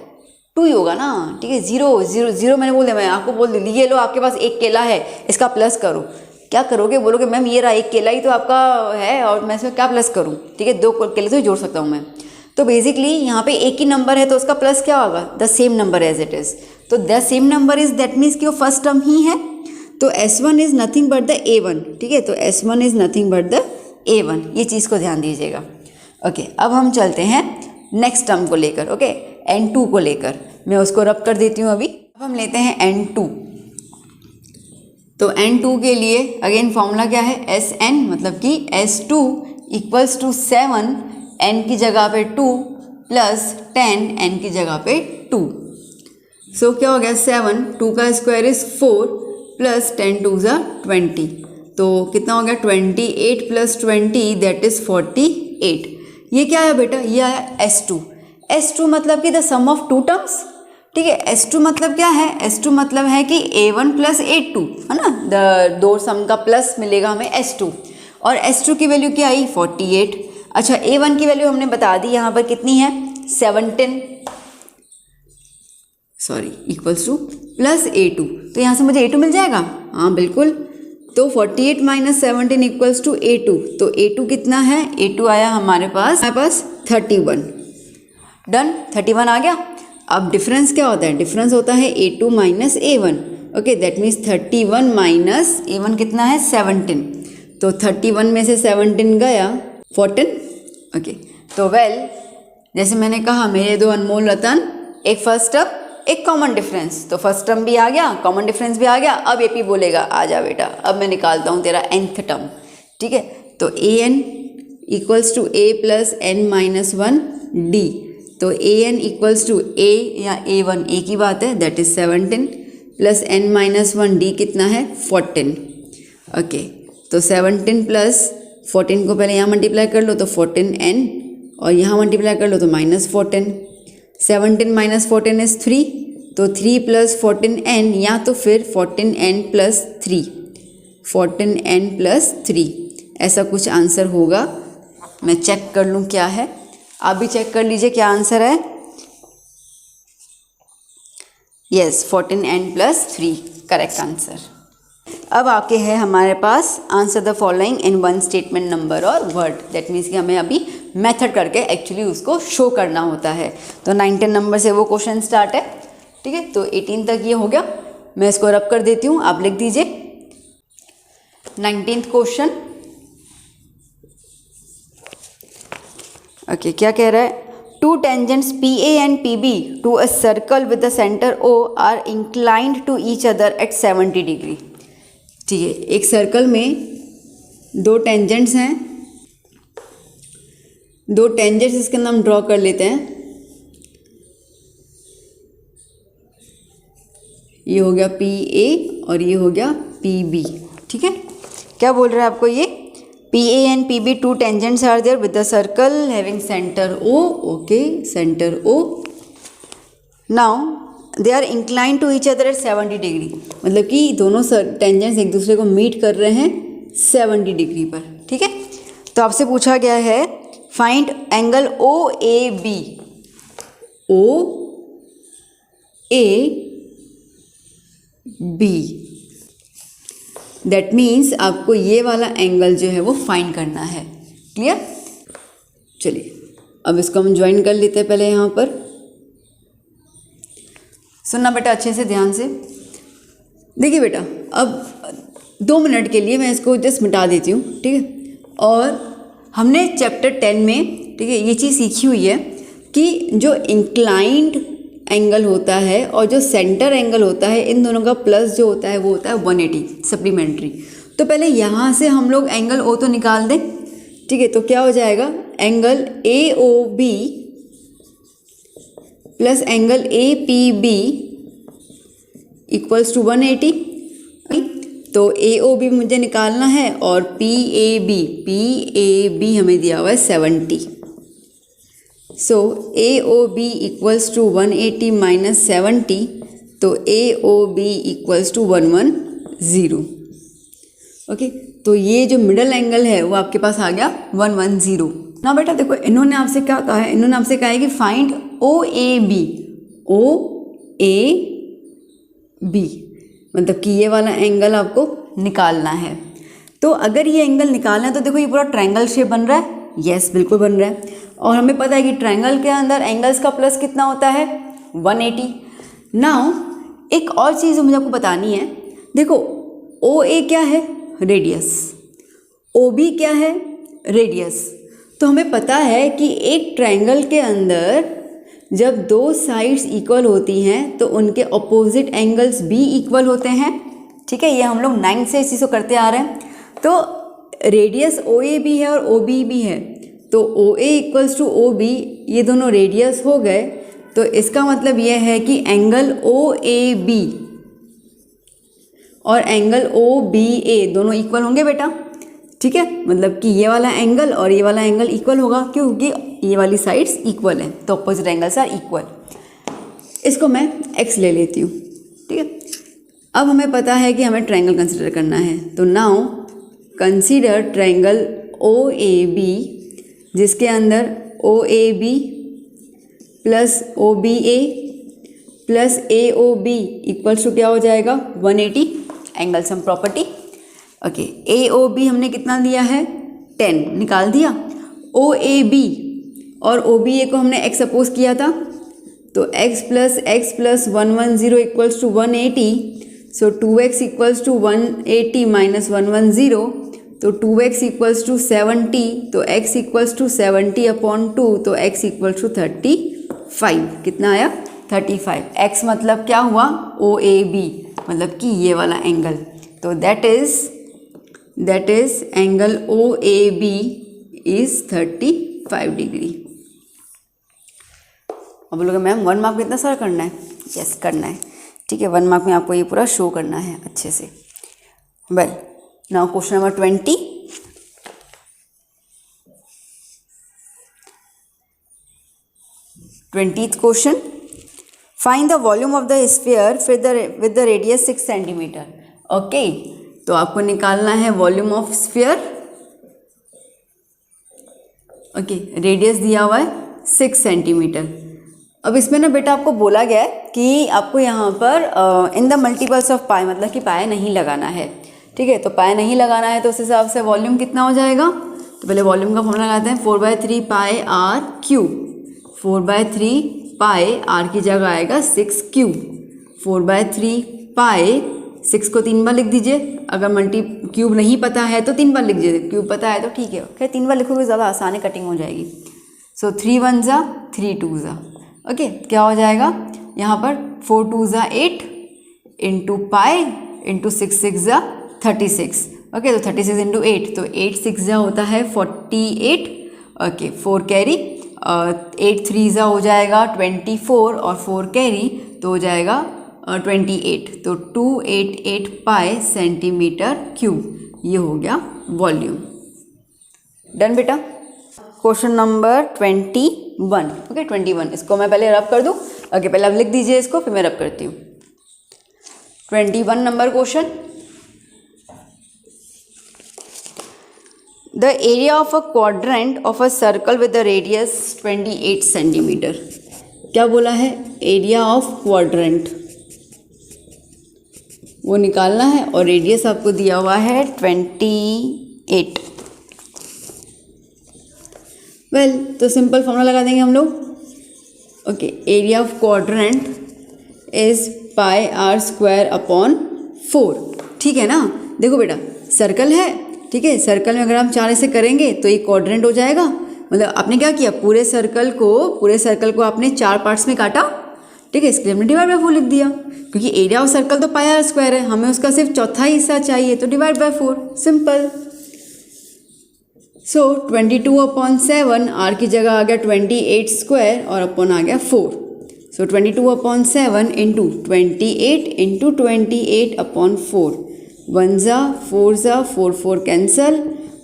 2 ही होगा ना। ठीक है, 0 0 0 मैंने बोल दिया, मैं आपको बोल दी, ये लो आपके पास एक केला है, इसका प्लस करो। क्या करोगे? बोलोगे मैम ये रहा एक केला ही तो आपका है और मैं इसमें क्या प्लस करूँ? ठीक है, 2 केले तो ही जोड़ सकता हूँ मैं। तो बेसिकली यहाँ पे एक ही नंबर है तो उसका प्लस क्या होगा? The same number as it is. तो the same number is that means कि वो फर्स्ट टर्म ही है, तो S1 is nothing but the A1। ठीक है, तो S1 is nothing but the A1, ये चीज़ को ध्यान दीजिएगा। ओके, अब हम चलते हैं नेक्स्ट टर्म को लेकर। ओके, N2 को लेकर मैं उसको रब कर देती हूँ अभी। अब हम लेते हैं N2। तो N2 के लिए अगेन फॉर्मूला क्या है? Sn, मतलब कि S2 = 7, n की जगह पे 2 प्लस 10 n की जगह पे 2। सो क्या हो गया? 7, 2 का स्क्वायर इज 4 प्लस 10 2 ज़ा 20, तो कितना हो गया? 28 + 20 दैट इज़ 48। ये क्या है बेटा? ये आया S2। S2 मतलब कि द सम ऑफ 2 टर्म्स। ठीक है, S2 मतलब क्या है? S2 मतलब है कि A1 + A2, है ना, द 2 सम का प्लस मिलेगा हमें S2, और S2 की वैल्यू क्या आई? 48। अच्छा A1 की वैल्यू हमने बता दी, यहाँ पर कितनी है 17 इक्वल्स टू प्लस A2, तो यहाँ से मुझे A2 मिल जाएगा, हाँ बिल्कुल। तो 48 माइनस 17 इक्वल्स टू A2, तो A2 कितना है, A2 आया हमारे पास 31। डन, 31 आ गया। अब डिफरेंस क्या होता है, डिफरेंस होता है A2 minus A1। Okay, that means 31 minus A1 कितना है 17, तो 31 में से 17 गया 14। ओके, तो वेल जैसे मैंने कहा मेरे दो अनमोल रतन, एक फर्स्ट टर्म एक कॉमन डिफरेंस, तो फर्स्ट टर्म भी आ गया, कॉमन डिफरेंस भी आ गया। अब AP बोलेगा आ जा बेटा, अब मैं निकालता हूँ तेरा nth टर्म, ठीक है। तो an equals to a plus n minus 1 d, तो an इक्वल्स टू a या A1, a की बात है, that is 17 plus n minus 1 d कितना है 14। ओके, तो 17 प्लस 14 को पहले यहाँ मल्टीप्लाई कर लो तो 14n, और यहाँ मल्टीप्लाई कर लो तो माइनस 14। 17 माइनस 14 इज 3, तो 3 प्लस 14n, या तो फिर 14n प्लस 3, 14n प्लस 3, ऐसा कुछ आंसर होगा। मैं चेक कर लूँ क्या है, आप भी चेक कर लीजिए क्या आंसर है। Yes, 14n plus 3 correct answer. अब आके है हमारे पास answer the following in one statement number और वर्ड, दैट मीन्स कि हमें अभी मेथड करके एक्चुअली उसको शो करना होता है। तो 19 नंबर से वो क्वेश्चन स्टार्ट है, ठीक है। तो 18 तक ये हो गया, मैं इसको रब कर देती हूँ, आप लिख दीजिए 19th क्वेश्चन। ओके, क्या कह रहा है, two tangents PA and PB to a circle with the centre O are inclined to each other at 70 degree. ठीक है, एक सर्कल में दो टेंजेंट्स हैं, दो टेंजेंट्स इसके अंदर हम ड्रॉ कर लेते हैं। ये हो गया PA और ये हो गया PB, ठीक है। क्या बोल रहा है आपको ये, PA and PB two tangents are there with the circle having centre O, okay centre O। Now they are inclined to each other at 70 degree, मतलब कि दोनों टेंजेंट्स एक दूसरे को मीट कर रहे हैं 70 डिग्री पर, ठीक है। तो आपसे पूछा गया है find angle OAB, OAB, that means आपको ये वाला एंगल जो है वो फाइंड करना है। क्लियर, चलिए अब इसको हम ज्वाइन कर लेते हैं। पहले यहाँ पर सुनना बेटा अच्छे से ध्यान से, देखिए बेटा अब 2 मिनट के लिए मैं इसको जस्ट मिटा देती हूँ, ठीक है। और हमने चैप्टर 10 में, ठीक है, ये चीज़ सीखी हुई है कि जो इंक्लाइंड एंगल होता है और जो सेंटर एंगल होता है, इन दोनों का प्लस जो होता है वो होता है 180 सप्लीमेंट्री। तो पहले यहाँ से हम लोग एंगल O तो निकाल दें, ठीक है। तो क्या हो जाएगा, angle AOB plus angle APB equals to 180। तो AOB मुझे निकालना है और PAB हमें दिया हुआ है 70। सो AOB इक्वल्स टू 180 माइनस 70, तो AOB इक्वल्स टू 110। ओके, तो ये जो मिडल एंगल है वो आपके पास आ गया 110। ना बेटा देखो, इन्होंने आपसे क्या कहा है, इन्होंने आपसे कहा है कि फाइंड OAB, मतलब कि ये वाला एंगल आपको निकालना है। तो अगर ये एंगल निकालना है तो देखो ये पूरा ट्रायंगल शेप बन रहा है, यस बिल्कुल बन रहा है। और हमें पता है कि ट्रायंगल के अंदर एंगल्स का प्लस कितना होता है 180। नाउ एक और चीज़ मुझे आपको बतानी है, देखो OA क्या है, रेडियस, OB क्या है, रेडियस। तो हमें पता है कि एक ट्रायंगल के अंदर जब दो साइड्स इक्वल होती हैं तो उनके ऑपोजिट एंगल्स भी इक्वल होते हैं, ठीक है। ये हम लोग 9 से इसी को करते आ रहे हैं। तो रेडियस OA भी है और OB भी है, तो OA इक्वल्स टू OB, ये दोनों रेडियस हो गए। तो इसका मतलब यह है कि एंगल OAB और एंगल OBA दोनों इक्वल होंगे बेटा, ठीक है। मतलब कि ये वाला एंगल और ये वाला एंगल इक्वल होगा, क्योंकि ये वाली साइड्स इक्वल हैं, तो अपोजिट एंगल्स आर इक्वल। इसको मैं x ले लेती हूँ, ठीक है। अब हमें पता है कि हमें ट्रायंगल कंसीडर करना है, तो नाउ कंसीडर ट्रायंगल OAB जिसके अंदर OAB plus OBA plus AOB equals to क्या हो जाएगा 180 angle sum property. Okay, AOB हमने कितना दिया है 10 निकाल दिया। OAB और OBA को हमने x सपोज किया था, तो x plus 110 equals to 180, so 2x equals to 180 minus 110, तो 2x इक्वल्स टू 70, तो x इक्वल्स टू 70 अपॉन 2, तो x इक्वल्स टू 35। कितना आया 35। x मतलब क्या हुआ OAB, मतलब कि ये वाला एंगल, तो that is angle OAB is 35 degree. अब बोलोगे मैम 1 मार्क में इतना सारा करना है? यस करना है, ठीक है। 1 मार्क में आपको ये पूरा शो करना है अच्छे से। Well now question number 20। Question, find the volume of the sphere with the radius 6 centimetre. Okay, तो आपको निकालना है volume of sphere. Okay, radius दिया हुआ है 6 सेंटीमीटर। अब इसमें ना बेटा आपको बोला गया है कि आपको यहाँ पर इन द मल्टीपल्स ऑफ पाई, मतलब कि पाया नहीं लगाना है, ठीक है। तो पाया नहीं लगाना है तो उस हिसाब से वॉल्यूम कितना हो जाएगा, तो पहले वॉल्यूम का फॉर्मूला लगाते हैं 4/3 पाई आर क्यूब। 4/3 पाई आर की जगह आएगा 6 क्यूब। 4/3 पाई 6 को 3 बार लिख दीजिए, अगर मल्टी क्यूब नहीं पता है तो 3 बार लिख दीजिए, क्यूब पता है तो ठीक है। खैर 3 बार लिखोगे ज़्यादा आसान है, कटिंग हो जाएगी। सो 3 1 ज़ा 3 2 ज़ा, ओके, क्या हो जाएगा यहाँ पर 4 2 ज़ा 8 इंटू पाई इंटू 6 6 ज़ा 36। ओके, तो 36 इंटू 8, तो 8 6 ज़ा होता है 48। ओके, 4 कैरी, 8 3 ज़ा हो जाएगा 24 और 4 कैरी तो हो जाएगा 28, तो 288 पाई सेंटीमीटर क्यूब। ये हो गया वॉल्यूम। डन बेटा। Question number 21। ओके 21, इसको मैं पहले रब कर दूं। ओके, पहले आप लिख दीजिए इसको, फिर मैं रब करती हूँ। 21 number question, the area of a quadrant of a circle with the radius 28 centimetre. क्या बोला है, एरिया ऑफ क्वाड्रेंट वो निकालना है और रेडियस आपको दिया हुआ है 28। वेल तो सिंपल फॉर्मूला लगा देंगे हम लोग। Okay, area of quadrant is pi R square upon 4, ठीक है ना। देखो बेटा सर्कल है, ठीक है, सर्कल में अगर हम 4 ऐसे करेंगे तो ये क्वाड्रेंट हो जाएगा। मतलब आपने क्या किया, पूरे सर्कल को आपने 4 पार्ट्स में काटा, ठीक है। इसके लिए हमने डिवाइड बाय 4 लिख दिया, क्योंकि एरिया ऑफ सर्कल तो पाई आर स्क्वायर है, हमें उसका सिर्फ चौथा हिस्सा चाहिए, तो divide by 4, simple. So 22/7, R की जगह आ गया 28 स्क्वायर और अपॉन आ गया 4। सो 22/7 इंटू 28 इंटू 28 अपॉन 4, 1 ज़ा 4 ज़ा 4 4 कैंसल,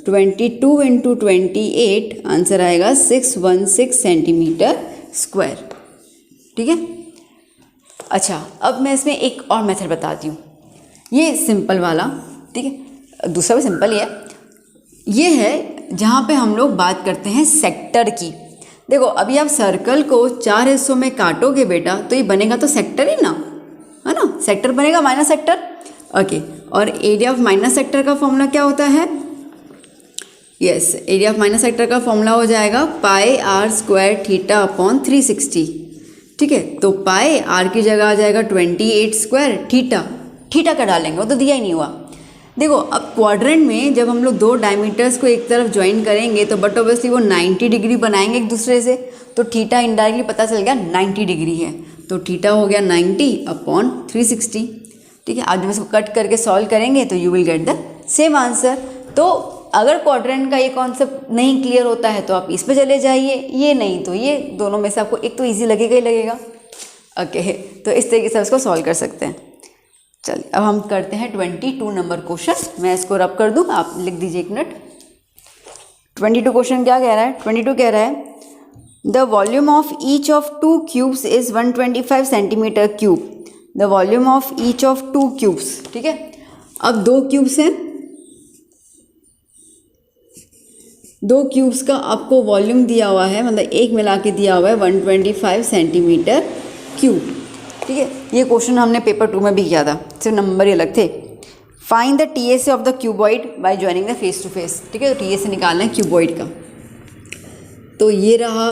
22 इंटू 28 आंसर आएगा 616 सेंटीमीटर स्क्वायर, ठीक है। अच्छा, अब मैं इसमें एक और मेथड बताती हूँ, ये सिंपल वाला, ठीक है, दूसरा भी सिंपल ही है। ये है जहाँ पे हम लोग बात करते हैं सेक्टर की। देखो अभी आप सर्कल को 4 हिस्सों में काटोगे बेटा, तो ये बनेगा तो सेक्टर ही ना, है ना, सेक्टर बनेगा माइनस सेक्टर। ओके, और एरिया ऑफ माइनस सेक्टर का फॉर्मूला क्या होता है, yes, area of minus sector का फॉर्मूला हो जाएगा पाई आर स्क्वायर थीटा अपॉन 360, ठीक है। तो पाई आर की जगह आ जाएगा 28 स्क्वायर थीटा का डालेंगे, वो तो दिया ही नहीं हुआ। देखो अब क्वाड्रेंट में जब हम लोग 2 डायमीटर्स को एक तरफ ज्वाइन करेंगे तो बट ऑब्वियसली वो 90 डिग्री बनाएंगे एक दूसरे से, तो थीटा इनडायरेक्टली पता चल गया 90 डिग्री है, तो थीटा हो गया 90 अपॉन 360, ठीक है। आज जब इसको कट करके सॉल्व करेंगे तो you will get the same answer. तो अगर क्वाड्रेंट का ये कॉन्सेप्ट नहीं क्लियर होता है तो आप इस पे चले जाइए, ये नहीं तो ये, दोनों में से आपको एक तो ईजी लगेगा ही लगेगा। ओके, तो इस तरीके से उसको सॉल्व कर सकते हैं। चलिए अब हम करते हैं 22 नंबर क्वेश्चन। मैं इसको रब कर दूं, आप लिख दीजिए 1 मिनट। 22 क्वेश्चन क्या कह रहा है, 22 कह रहा है the volume of each of 2 cubes is 125 centimetre cube. The volume of each of 2 cubes, ठीक है। अब 2 क्यूब्स हैं, दो क्यूब्स का आपको वॉल्यूम दिया हुआ है, मतलब एक मिला के दिया हुआ है 125 सेंटीमीटर क्यूब। ठीक है, ये क्वेश्चन हमने पेपर 2 में भी किया था, सिर्फ नंबर ही अलग थे। Find the TSA of the cuboid by joining the face to face. ठीक है, तो TSA निकालना है क्यूबॉइड का। तो ये रहा,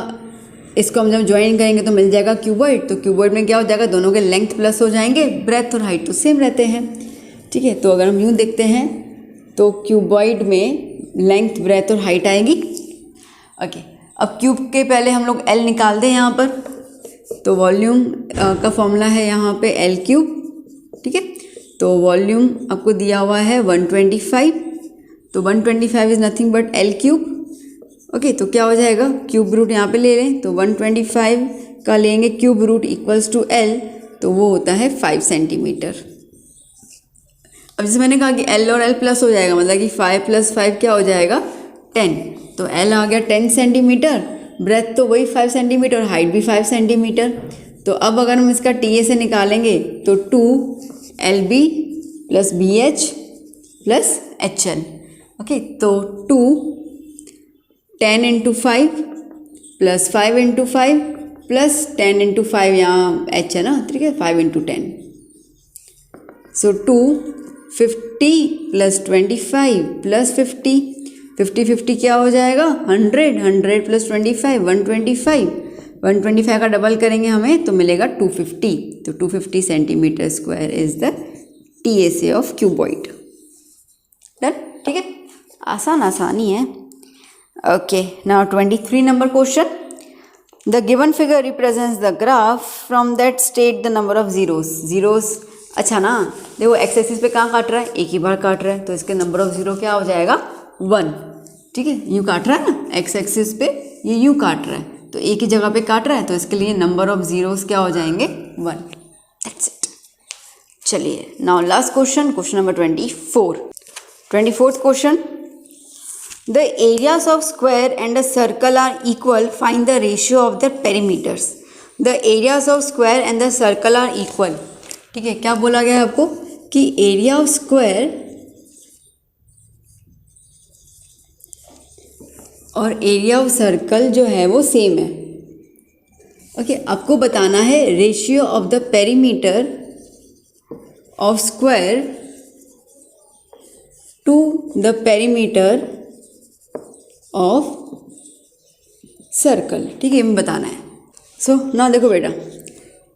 इसको हम जब ज्वाइन करेंगे तो मिल जाएगा क्यूबॉइड। तो क्यूबॉइड में क्या हो जाएगा, दोनों के लेंथ प्लस हो जाएंगे, ब्रेथ और हाइट तो सेम रहते हैं। ठीक है, तो अगर हम यूँ देखते हैं तो क्यूबॉइड में लेंथ, ब्रेथ और हाइट आएगी। ओके, अब क्यूब के पहले हम लोग L निकाल दें यहाँ पर। तो वॉल्यूम का फॉर्मूला है यहाँ पे L क्यूब। ठीक है, तो वॉल्यूम आपको दिया हुआ है 125, तो 125 is nothing but L cube. Okay, तो क्या हो जाएगा, क्यूब रूट यहाँ पे ले लें, तो 125 का लेंगे cube root equals to L, तो वो होता है 5 सेंटीमीटर। अब जैसे मैंने कहा कि L और L प्लस हो जाएगा, मतलब कि 5 + 5 क्या हो जाएगा 10, तो L आ गया 10 सेंटीमीटर, ब्रेथ तो वही 5 सेंटीमीटर, हाइट भी 5 सेंटीमीटर। तो अब अगर हम इसका TSA निकालेंगे तो 2LB + BH + HL। ओके, तो 10 × 5 + 5 × 5 + 10 × 5, यहाँ H है ना, ठीक है, 5 × 10, सो 250 + 25 + 50, 50 क्या हो जाएगा 100, 100 + 25 125, 125 का डबल करेंगे हमें तो मिलेगा 250। तो 250 centimetre square is the TSA of cuboid. Done, ठीक है, आसानी है। Okay, now 23 number question. The given figure represents the graph from that state the number of zeros. अच्छा ना, देखो एक्स एक्सिस पे कहाँ काट रहा है, एक ही बार काट रहा है, तो इसके नंबर ऑफ जीरो क्या हो जाएगा 1। ठीक है, यूँ काट रहा है ना, एक्स एक्सिस पे ये यूँ काट रहा है, तो एक ही जगह पे काट रहा है, तो इसके लिए नंबर ऑफ जीरोस क्या हो जाएंगे 1। That's it. चलिए, now last question, question number 24th question. The areas of square and a circle are equal, find the ratio of the perimeters. The areas of square and the circle are equal. ठीक है, क्या बोला गया है आपको कि area of square और area of circle जो है वो सेम है। ओके, आपको बताना है ratio of the perimeter of square to the perimeter of circle. ठीक है, हमें बताना है। सो ना देखो बेटा,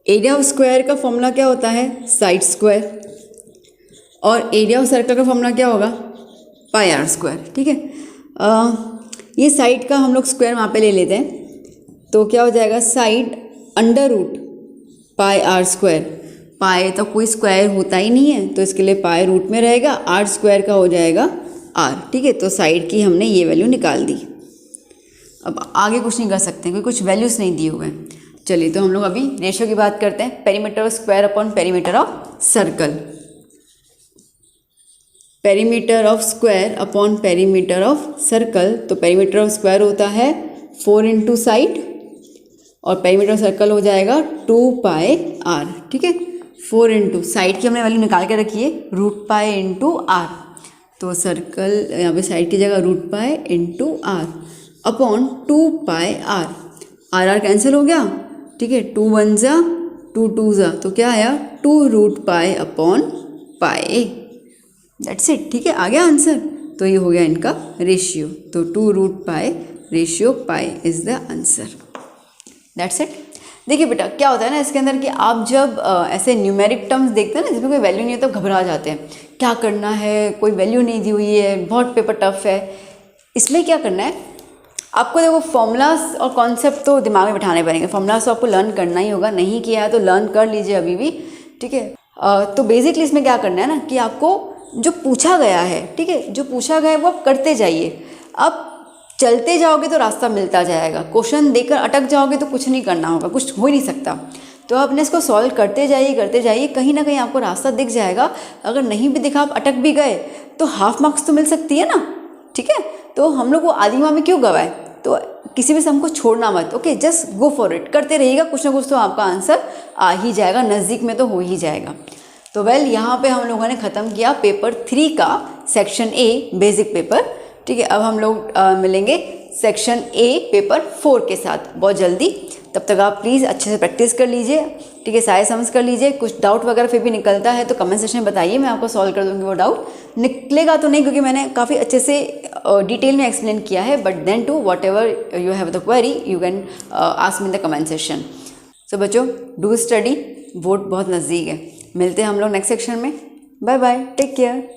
एरिया ऑफ स्क्वायर का फॉर्मूला क्या होता है साइड स्क्वायर, और एरिया ऑफ सर्कल का फॉर्मूला क्या होगा पाई आर स्क्वायर। ठीक है, ये साइड का हम लोग स्क्वायर वहाँ पे ले लेते हैं, तो क्या हो जाएगा साइड √ पाई आर स्क्वायर। पाई तो कोई स्क्वायर होता ही नहीं है, तो इसके लिए पाई रूट में रहेगा, आर स्क्वायर का हो जाएगा r। ठीक है, तो साइड की हमने ये वैल्यू निकाल दी। अब आगे कुछ नहीं कर सकते क्योंकि कुछ वैल्यूज़ नहीं दिए हुए हैं। चलिए, तो हम लोग अभी रेशियो की बात करते हैं, perimeter of square upon perimeter of circle. Perimeter of square upon perimeter of circle, तो पेरीमीटर ऑफ स्क्वायर होता है 4 × साइड, और पेरीमीटर ऑफ सर्कल हो जाएगा 2 पाई r। ठीक है, 4 × साइड की हमने वैल्यू निकाल के रखी है √π × r, तो सर्कल यहाँ पे साइड की जगह √π × r अपॉन 2 पाई r। r कैंसिल हो गया। ठीक है, 2 × 1 = 2, 2 = तो क्या आया 2 √π अपॉन पाई। That's it. ठीक है, आ गया आंसर। तो ये हो गया इनका रेशियो, तो 2 √π ratio pi is the answer. That's it. देखिए बेटा, क्या होता है ना इसके अंदर कि आप जब ऐसे न्यूमेरिक टर्म्स देखते हैं ना जिसमें कोई वैल्यू नहीं है तो घबरा जाते हैं, क्या करना है, कोई वैल्यू नहीं दी हुई है, बहुत पेपर टफ है। इसमें क्या करना है आपको, देखो फॉर्मूलाज और कॉन्सेप्ट तो दिमाग में बिठाने पड़ेंगे, फॉर्मूलाज तो आपको लर्न करना ही होगा, नहीं किया है तो लर्न कर लीजिए अभी भी। ठीक है, तो बेसिकली इसमें क्या करना है ना कि आपको जो पूछा गया है, ठीक है, जो पूछा गया है वो आप करते जाइए। आप चलते जाओगे तो रास्ता मिलता जाएगा, क्वेश्चन देकर अटक जाओगे तो कुछ नहीं करना होगा, कुछ हो ही नहीं सकता। तो आपने इसको सॉल्व करते जाइए, कहीं ना कहीं आपको रास्ता दिख जाएगा। अगर नहीं भी दिखा, आप अटक भी गए तो हाफ मार्क्स तो मिल सकती है ना। ठीक है, तो हम लोग वो आदिमा में क्यों गवाए, तो किसी भी सम को छोड़ना मत। Okay, just go for it, करते रहिएगा, कुछ ना कुछ तो आपका आंसर आ ही जाएगा, नज़दीक में तो हो ही जाएगा। तो वेल, यहाँ पे हम लोगों ने ख़त्म किया पेपर 3 का सेक्शन A बेसिक पेपर। ठीक है, अब हम लोग मिलेंगे सेक्शन ए पेपर 4 के साथ बहुत जल्दी। तब तक आप प्लीज़ अच्छे से प्रैक्टिस कर लीजिए, ठीक है, सारे समझ कर लीजिए। कुछ डाउट वगैरह फिर भी निकलता है तो कमेंट सेक्शन में बताइए, मैं आपको सॉल्व कर दूँगी वो डाउट। निकलेगा तो नहीं क्योंकि मैंने काफ़ी अच्छे से डिटेल में एक्सप्लेन किया है, but then to whatever you have the query you can ask me in the comment section. So बच्चों, डू स्टडी, वोट बहुत नज़दीक है। मिलते हैं हम लोग नेक्स्ट सेक्शन में। Bye bye, take care.